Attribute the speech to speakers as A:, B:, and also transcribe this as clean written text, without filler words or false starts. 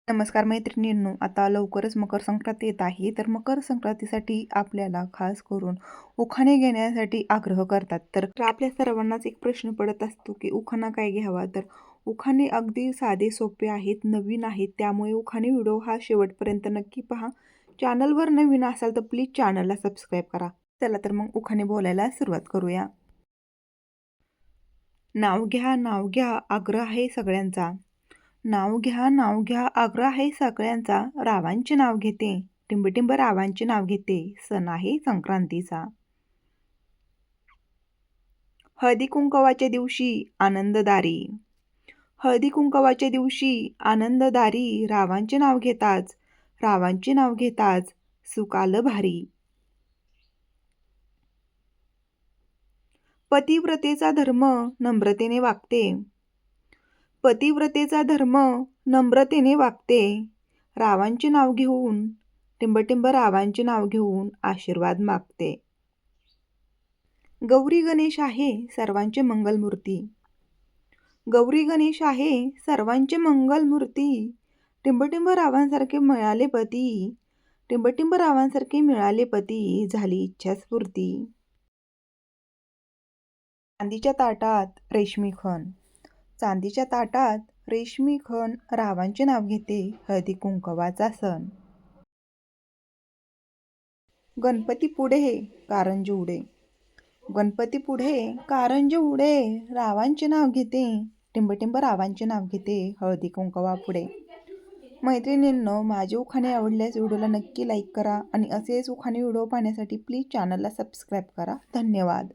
A: नमस्कार मैत्रिणींनो, आता लवकरच मकर संक्रांत येत आहे. तर मकर संक्रांतीसाठी आपल्याला खास करून उखाणे घेण्यासाठी आग्रह करतात. तर आपल्या सर्वांनाच एक प्रश्न पडत असतो की उखाणा काय घ्यावा. तर उखाणे अगदी साधे सोपे आहेत, नवीन आहेत. त्यामुळे उखाणे व्हिडिओ हा शेवटपर्यंत नक्की पहा. चॅनलवर नवीन असाल तर प्लीज चॅनलला सबस्क्राईब करा. चला तर मग उखाणे बोलायला सुरुवात करूया. नाव घ्या, नाव घ्या, आग्रह आहे सगळ्यांचा. नाव घ्या, नाव घ्या, आग्रह आहे सगळ्यांचा. रावांचे नाव घेते, टिंबटिंब रावांचे नाव घेते. सण आहे संक्रांतीचा. हळदी कुंकवाच्या दिवशी आनंददारी. हळदी कुंकवाच्या दिवशी आनंददारी. रावांचे नाव घेताच, रावांचे नाव घेताच सुख आलं भारी. पतिव्रतेचा धर्म नम्रतेने वागते. पतिव्रतेचा धर्म नम्रतेने वागते. रावांचे नाव घेऊन, टिंबटिंब रावांचे नाव घेऊन आशीर्वाद मागते. गौरी गणेश आहे सर्वांचे मंगलमूर्ती. गौरी गणेश आहे सर्वांचे मंगलमूर्ती. टिंबटिंब रावांसारखे मिळाले पती. टिंबटिंब रावांसारखे मिळाले पती, झाली इच्छा स्फूर्ती. चांदीच्या ताटात रेशमी खण. चांदीच्या ताटात रेशमी खण. रावांचे नाव घेते हळदी कुंकवाचा सण. गणपती पुढे कारंजे उडे. गणपती पुढे कारंजे उडे. रावांचे नाव घेते, टिंबटिंब रावांचे नाव घेते हळदी कुंकवा पुढे. मैत्रिणींनो, माझे उखाणे आवडल्यास व्हिडिओला नक्की लाईक करा आणि असेच उखाणे व्हिडिओ पाहण्यासाठी प्लीज चॅनलला सबस्क्राईब करा. धन्यवाद.